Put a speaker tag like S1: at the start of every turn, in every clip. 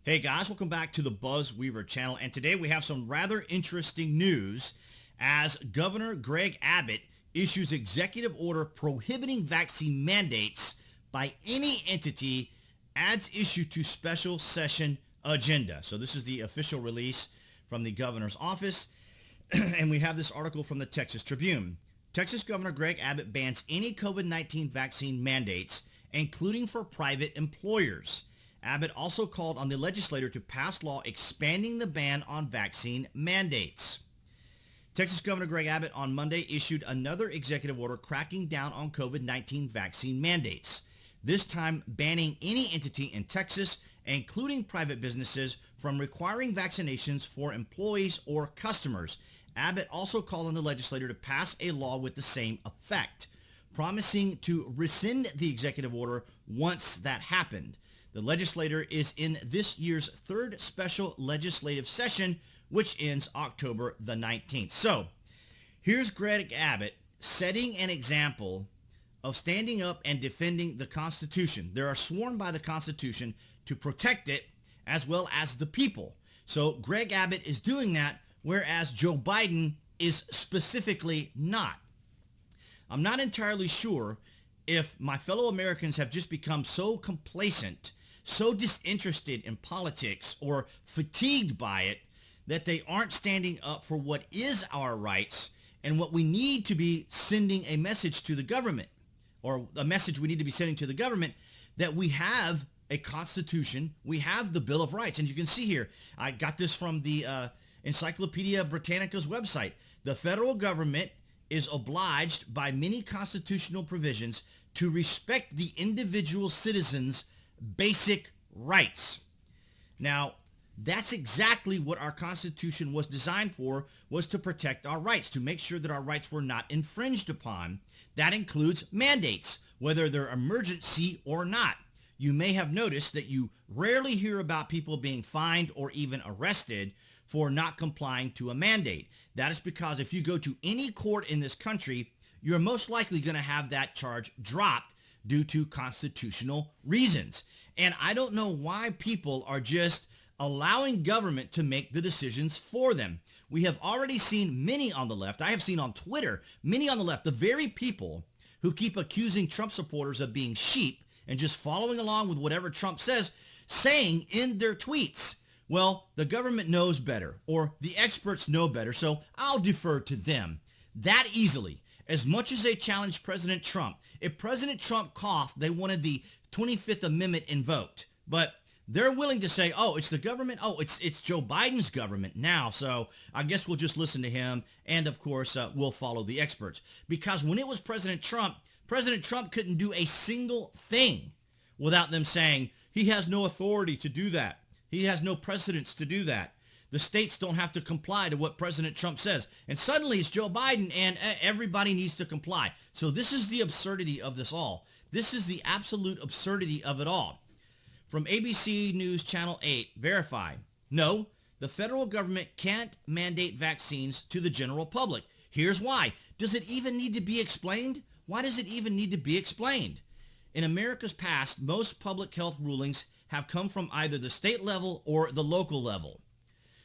S1: Hey guys, welcome back to the Buzz Weaver channel, and today we have some rather interesting news as Governor Greg Abbott issues executive order prohibiting vaccine mandates by any entity, adds issue to special session agenda. So this is the official release from the governor's office, and we have this article from the Texas Tribune. Texas Governor Greg Abbott bans any COVID-19 vaccine mandates, including for private employers. Abbott also called on the legislature to pass law expanding the ban on vaccine mandates. Texas Governor Greg Abbott on Monday issued another executive order cracking down on COVID-19 vaccine mandates, this time banning any entity in Texas, including private businesses, from requiring vaccinations for employees or customers. Abbott also called on the legislature to pass a law with the same effect, promising to rescind the executive order once that happened. The legislature is in this year's third special legislative session, which ends October the 19th. So here's Greg Abbott setting an example of standing up and defending the Constitution. They are sworn by the Constitution to protect it as well as the people. So Greg Abbott is doing that, whereas Joe Biden is specifically not. I'm not entirely sure if my fellow Americans have just become so complacent, so disinterested in politics, or fatigued by it, that they aren't standing up for what is our rights and what we need to be sending a message to the government, or a message we need to be sending to the government, that we have a Constitution, we have the Bill of Rights. And you can see here, I got this from the Encyclopedia Britannica's website. The federal government is obliged by many constitutional provisions to respect the individual citizens' basic rights. Now, that's exactly what our Constitution was designed for, was to protect our rights, to make sure that our rights were not infringed upon. That includes mandates, whether they're emergency or not. You may have noticed that you rarely hear about people being fined or even arrested for not complying to a mandate. That is because if you go to any court in this country, you're most likely going to have that charge dropped due to constitutional reasons. And I don't know why people are just allowing government to make the decisions for them. We have already seen many on the left. I have seen on Twitter, many on the left, the very people who keep accusing Trump supporters of being sheep and just following along with whatever Trump says, saying in their tweets, well, the government knows better, or the experts know better, so I'll defer to them. That easily. As much as they challenged President Trump, if President Trump coughed, they wanted the 25th Amendment invoked. But they're willing to say, oh, it's the government. Oh, it's Joe Biden's government now. So I guess we'll just listen to him. And of course, we'll follow the experts. Because when it was President Trump couldn't do a single thing without them saying he has no authority to do that. He has no precedence to do that. The states don't have to comply to what President Trump says. And suddenly it's Joe Biden and everybody needs to comply. So this is the absurdity of this all. This is the absolute absurdity of it all. From ABC News Channel 8, verify. No, the federal government can't mandate vaccines to the general public. Here's why. Does it even need to be explained? Why does it even need to be explained? In America's past, most public health rulings have come from either the state level or the local level.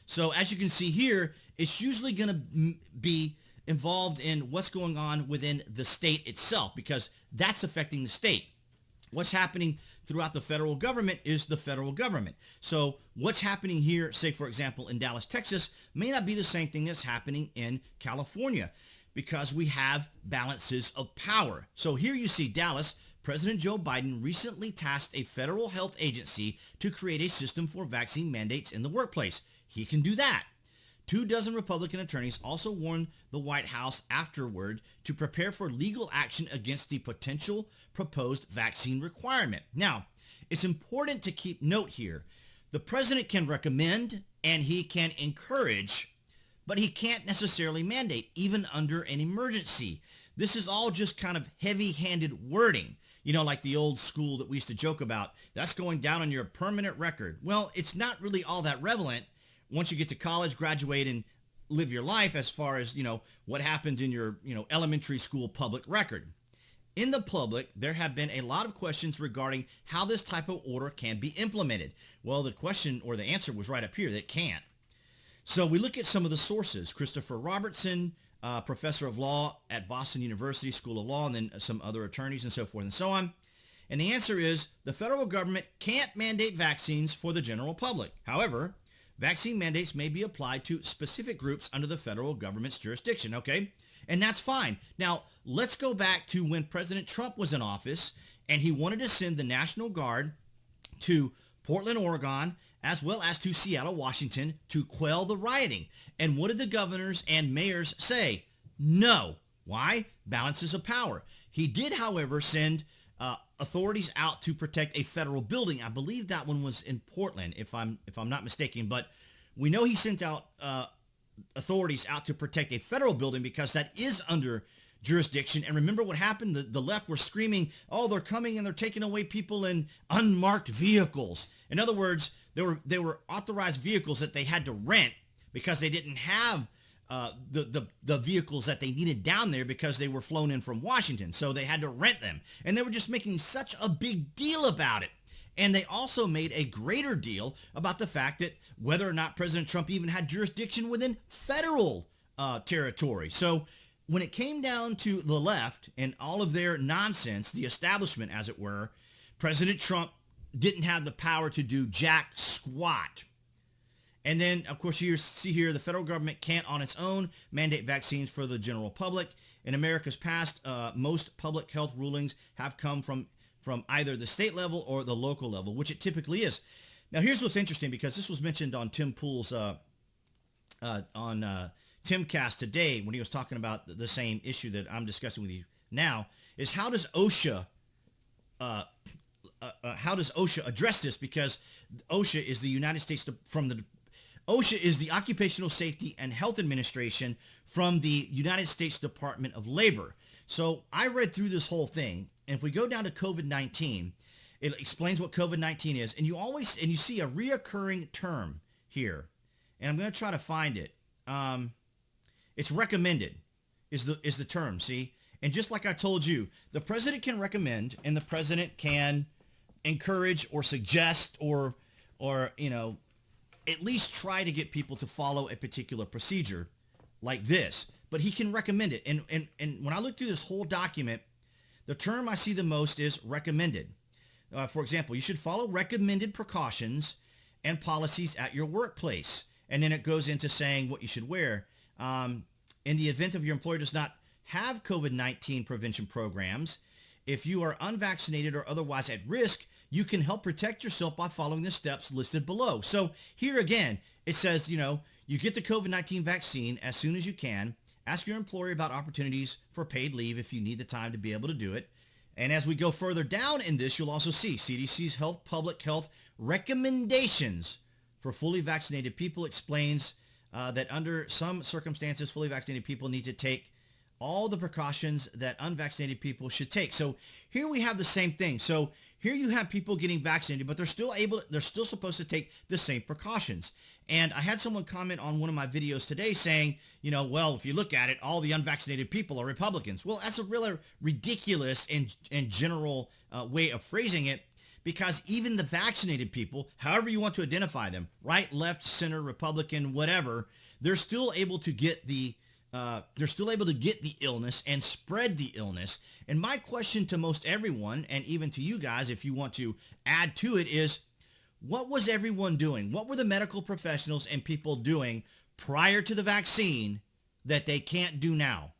S1: So as you can see here, it's usually going to be involved in what's going on within the state itself, because that's affecting the state. What's happening throughout the federal government is the federal government. So what's happening here, say for example in Dallas, Texas, may not be the same thing that's happening in California, because we have balances of power. So here you see Dallas. President Joe Biden recently tasked a federal health agency to create a system for vaccine mandates in the workplace. He can do that. 24 Republican attorneys also warned the White House afterward to prepare for legal action against the potential proposed vaccine requirement. Now, it's important to keep note here. The president can recommend and he can encourage, but he can't necessarily mandate, even under an emergency. This is all just kind of heavy-handed wording. You know, like the old school that we used to joke about, that's going down on your permanent record. Well, it's not really all that relevant once you get to college, graduate, and live your life, as far as, what happened in your, elementary school public record. in the public, there have been a lot of questions regarding how this type of order can be implemented. Well, the question or the answer was right up here, that it can't. So we look at some of the sources. Christopher Robertson, professor of law at Boston University School of Law, and then some other attorneys and so forth and so on. And the answer is the federal government can't mandate vaccines for the general public. However, vaccine mandates may be applied to specific groups under the federal government's jurisdiction, okay? And that's fine. Now, let's go back to when President Trump was in office and he wanted to send the National Guard to Portland, Oregon, as well as to Seattle, Washington, to quell the rioting. And what did the governors and mayors say? No. Why? Balances of power. He did, however, send authorities out to protect a federal building. I believe that one was in Portland, if I'm not mistaken. But we know he sent out authorities out to protect a federal building because that is under jurisdiction. And remember what happened? The left were screaming, oh, they're coming and they're taking away people in unmarked vehicles. In other words, they were authorized vehicles that they had to rent because they didn't have the vehicles that they needed down there because they were flown in from Washington. So they had to rent them. And they were just making such a big deal about it. And they also made a greater deal about the fact that whether or not President Trump even had jurisdiction within federal territory. So when it came down to the left and all of their nonsense, the establishment, as it were, President Trump didn't have the power to do jack squat. And then, of course, you see here, the federal government can't on its own mandate vaccines for the general public. In America's past, most public health rulings have come from either the state level or the local level, which it typically is. Now, here's what's interesting, because this was mentioned on Tim Pool's Timcast today when he was talking about the same issue that I'm discussing with you now, is how does OSHA address this? Because OSHA is the United States OSHA is the Occupational Safety and Health Administration from the United States Department of Labor. So I read through this whole thing, and if we go down to COVID-19, it explains what COVID-19 is, and you see a reoccurring term here, and I'm going to try to find it. It's recommended is the term, see? And just like I told you, the president can recommend, and the president can encourage or suggest or at least try to get people to follow a particular procedure like this. But he can recommend it. And when I look through this whole document, the term I see the most is recommended. For example, you should follow recommended precautions and policies at your workplace. And then it goes into saying what you should wear. In the event of your employer does not have COVID-19 prevention programs, if you are unvaccinated or otherwise at risk, you can help protect yourself by following the steps listed below. So here again, it says, you get the COVID-19 vaccine as soon as you can. Ask your employer about opportunities for paid leave if you need the time to be able to do it. And as we go further down in this, you'll also see CDC's public health recommendations for fully vaccinated people explains that under some circumstances, fully vaccinated people need to take all the precautions that unvaccinated people should take. So here we have the same thing. So here you have people getting vaccinated, but they're still supposed to take the same precautions. And I had someone comment on one of my videos today saying, well, if you look at it, all the unvaccinated people are Republicans. Well, that's a really ridiculous and general way of phrasing it, because even the vaccinated people, however you want to identify them, right, left, center, Republican, whatever, they're still able to get the illness and spread the illness. And my question to most everyone, and even to you guys, if you want to add to it, is what was everyone doing? What were the medical professionals and people doing prior to the vaccine that they can't do now?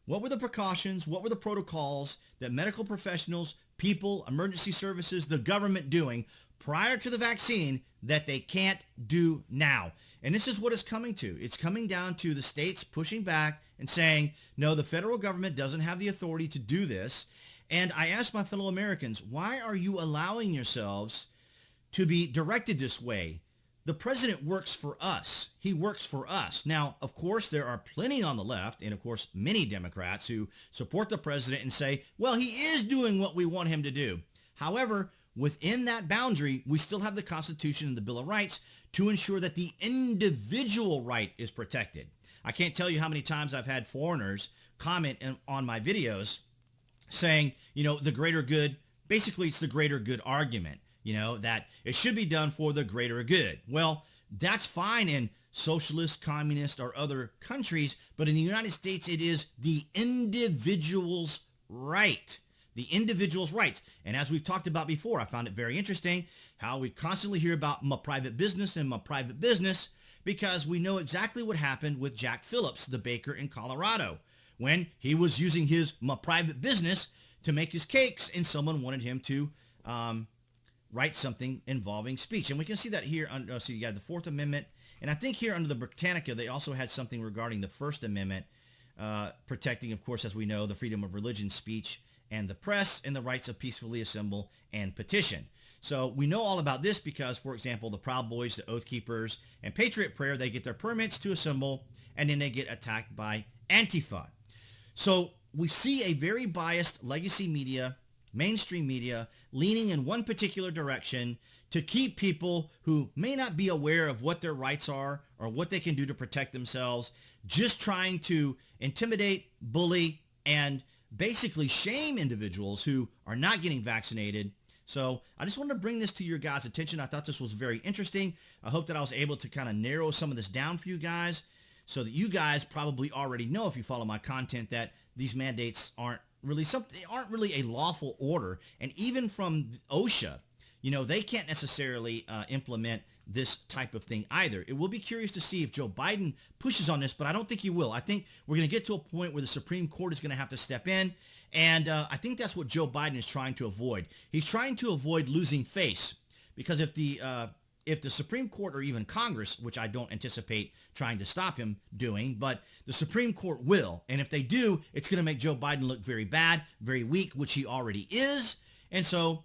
S1: What were the precautions? What were the protocols that medical professionals, people, emergency services, the government doing prior to the vaccine that they can't do now? And this is what it's coming to. It's coming down to the states pushing back and saying, no, the federal government doesn't have the authority to do this. And I ask my fellow Americans, why are you allowing yourselves to be directed this way? The president works for us. He works for us. Now, of course, there are plenty on the left, and of course, many Democrats who support the president and say, well, he is doing what we want him to do. However, within that boundary, we still have the Constitution and the Bill of Rights to ensure that the individual right is protected. I can't tell you how many times I've had foreigners comment on my videos saying, the greater good. Basically, it's the greater good argument, that it should be done for the greater good. Well, that's fine in socialist, communist, or other countries, but in the United States, it is the individual's right. The individual's rights. And as we've talked about before, I found it very interesting how we constantly hear about my private business and my private business, because we know exactly what happened with Jack Phillips, the baker in Colorado, when he was using his my private business to make his cakes, and someone wanted him to write something involving speech. And we can see that here. So you got the Fourth Amendment, and I think here under the Britannica, they also had something regarding the First Amendment, protecting, of course, as we know, the freedom of religion, speech, and the press, and the rights of peacefully assemble and petition. So we know all about this because, for example, the Proud Boys, the Oath Keepers, and Patriot Prayer, they get their permits to assemble, and then they get attacked by Antifa. So we see a very biased legacy media, mainstream media, leaning in one particular direction to keep people who may not be aware of what their rights are or what they can do to protect themselves, just trying to intimidate, bully, and basically shame individuals who are not getting vaccinated. So I just wanted to bring this to your guys' attention. I thought this was very interesting. I hope that I was able to kind of narrow some of this down for you guys so that you guys probably already know, if you follow my content, that these mandates aren't really a lawful order. And even from OSHA, they can't necessarily implement this type of thing either. It will be curious to see if Joe Biden pushes on this, but I don't think he will. I think we're going to get to a point where the Supreme Court is going to have to step in, and I think that's what Joe Biden is trying to avoid. He's trying to avoid losing face, because if the Supreme Court or even Congress, which I don't anticipate trying to stop him doing, but the Supreme Court will, and if they do, it's going to make Joe Biden look very bad, very weak, which he already is, and so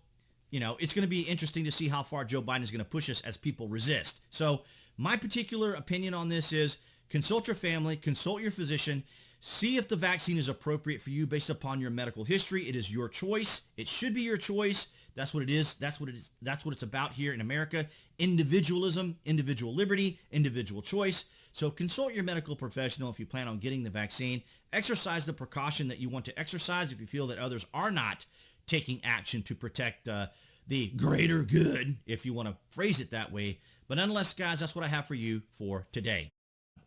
S1: it's going to be interesting to see how far Joe Biden is going to push us as people resist. So my particular opinion on this is consult your family, consult your physician, see if the vaccine is appropriate for you based upon your medical history. It is your choice. It should be your choice. That's what it is. That's what it is. That's what it's about here in America. Individualism, individual liberty, individual choice. So consult your medical professional if you plan on getting the vaccine. Exercise the precaution that you want to exercise if you feel that others are not taking action to protect the greater good, if you want to phrase it that way. But nonetheless, guys, that's what I have for you for today.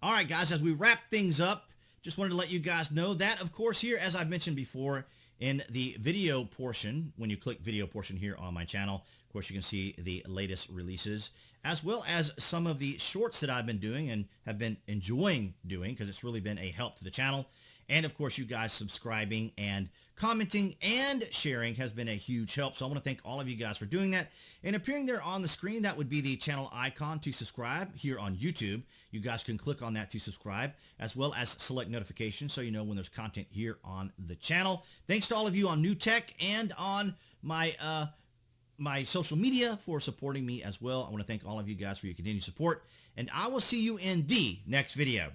S1: All right, guys, as we wrap things up, just wanted to let you guys know that, of course, here, as I've mentioned before, in the video portion, when you click video portion here on my channel, of course, you can see the latest releases, as well as some of the shorts that I've been doing and have been enjoying doing, because it's really been a help to the channel. And of course, you guys subscribing and commenting and sharing has been a huge help. So I want to thank all of you guys for doing that. And appearing there on the screen, that would be the channel icon to subscribe here on YouTube. You guys can click on that to subscribe, as well as select notifications so you know when there's content here on the channel. Thanks to all of you on New Tech and on my my social media for supporting me as well. I want to thank all of you guys for your continued support, and I will see you in the next video.